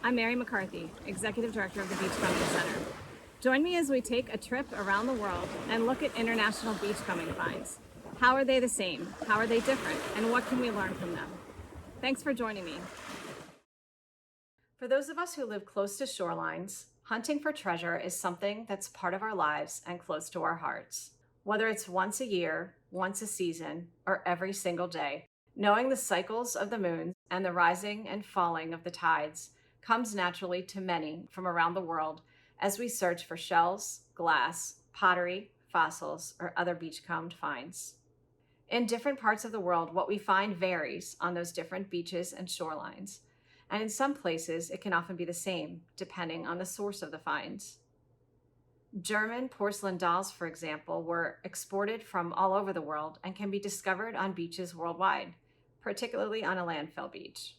I'm Mary McCarthy, Executive Director of the Beachcombing Center. Join me as we take a trip around the world and look at international beachcombing finds. How are they the same? How are they different? And what can we learn from them? Thanks for joining me. For those of us who live close to shorelines, hunting for treasure is something that's part of our lives and close to our hearts. Whether it's once a year, once a season, or every single day, knowing the cycles of the moons and the rising and falling of the tides comes naturally to many from around the world as we search for shells, glass, pottery, fossils, or other beachcombed finds. In different parts of the world, what we find varies on those different beaches and shorelines. And in some places, it can often be the same, depending on the source of the finds. German porcelain dolls, for example, were exported from all over the world and can be discovered on beaches worldwide, particularly on a landfill beach.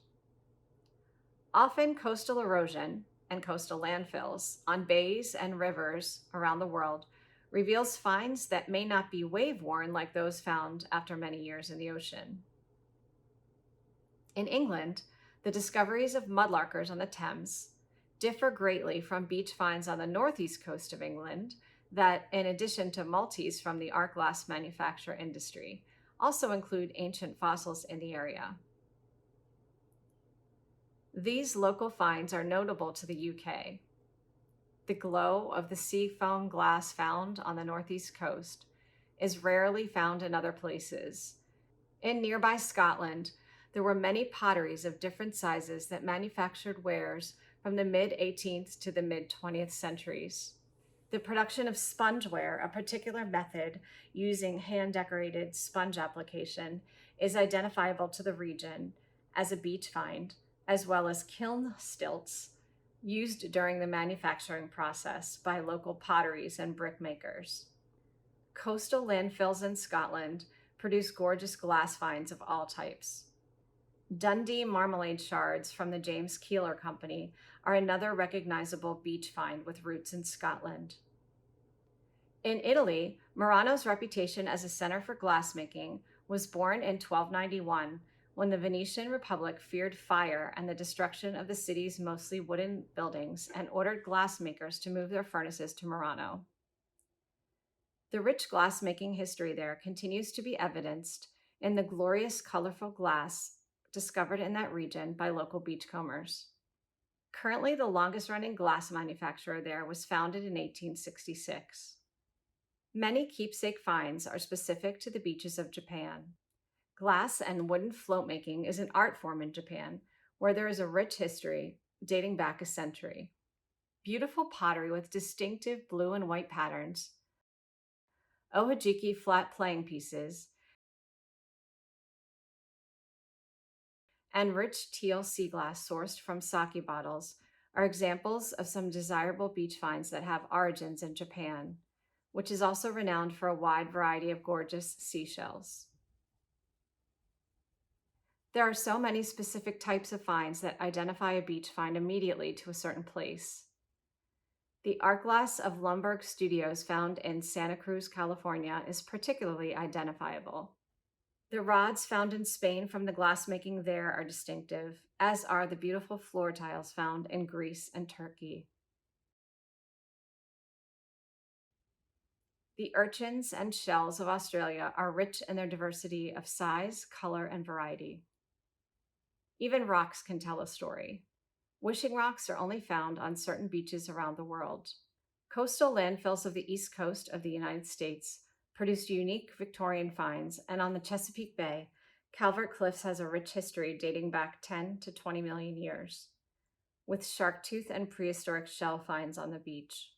Often, coastal erosion and coastal landfills on bays and rivers around the world reveals finds that may not be wave-worn like those found after many years in the ocean. In England, the discoveries of mudlarkers on the Thames differ greatly from beach finds on the northeast coast of England that, in addition to Maltese from the art glass manufacture industry, also include ancient fossils in the area. These local finds are notable to the UK. The glow of the sea foam glass found on the northeast coast is rarely found in other places. In nearby Scotland, there were many potteries of different sizes that manufactured wares from the mid-18th to the mid-20th centuries. The production of spongeware, a particular method using hand-decorated sponge application, is identifiable to the region as a beach find, as well as kiln stilts used during the manufacturing process by local potteries and brick makers. Coastal landfills in Scotland produce gorgeous glass finds of all types. Dundee marmalade shards from the James Keeler Company are another recognizable beach find with roots in Scotland. In Italy, Murano's reputation as a center for glassmaking was born in 1291 when the Venetian Republic feared fire and the destruction of the city's mostly wooden buildings and ordered glassmakers to move their furnaces to Murano. The rich glassmaking history there continues to be evidenced in the glorious, colorful glass discovered in that region by local beachcombers. Currently, the longest-running glass manufacturer there was founded in 1866. Many keepsake finds are specific to the beaches of Japan. Glass and wooden float making is an art form in Japan, where there is a rich history dating back a century. Beautiful pottery with distinctive blue and white patterns, ohajiki flat playing pieces, and rich teal sea glass sourced from sake bottles are examples of some desirable beach finds that have origins in Japan, which is also renowned for a wide variety of gorgeous seashells. There are so many specific types of finds that identify a beach find immediately to a certain place. The art glass of Lumberg Studios found in Santa Cruz, California is particularly identifiable. The rods found in Spain from the glassmaking there are distinctive, as are the beautiful floor tiles found in Greece and Turkey. The urchins and shells of Australia are rich in their diversity of size, color, and variety. Even rocks can tell a story. Wishing rocks are only found on certain beaches around the world. Coastal landfills of the east coast of the United States produced unique Victorian finds, and on the Chesapeake Bay, Calvert Cliffs has a rich history dating back 10 to 20 million years, with shark tooth and prehistoric shell finds on the beach.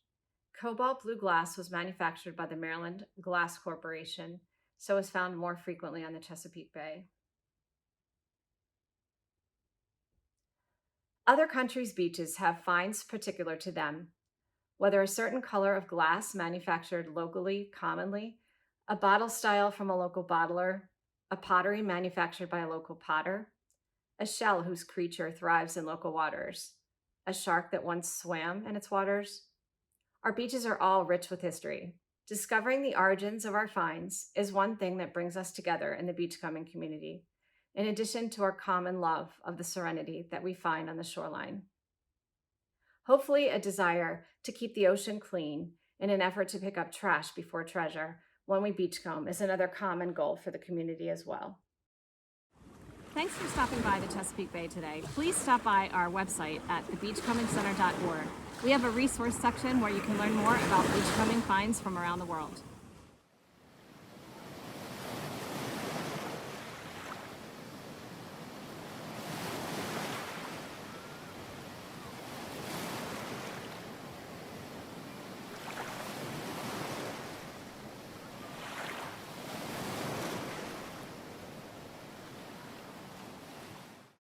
Cobalt blue glass was manufactured by the Maryland Glass Corporation, so is found more frequently on the Chesapeake Bay. Other countries' beaches have finds particular to them, whether a certain color of glass manufactured locally commonly, a bottle style from a local bottler, a pottery manufactured by a local potter, a shell whose creature thrives in local waters, a shark that once swam in its waters. Our beaches are all rich with history. Discovering the origins of our finds is one thing that brings us together in the beachcombing community, in addition to our common love of the serenity that we find on the shoreline. Hopefully, a desire to keep the ocean clean in an effort to pick up trash before treasure when we beachcomb is another common goal for the community as well. Thanks for stopping by the Chesapeake Bay today. Please stop by our website at thebeachcombingcenter.org. We have a resource section where you can learn more about beachcombing finds from around the world.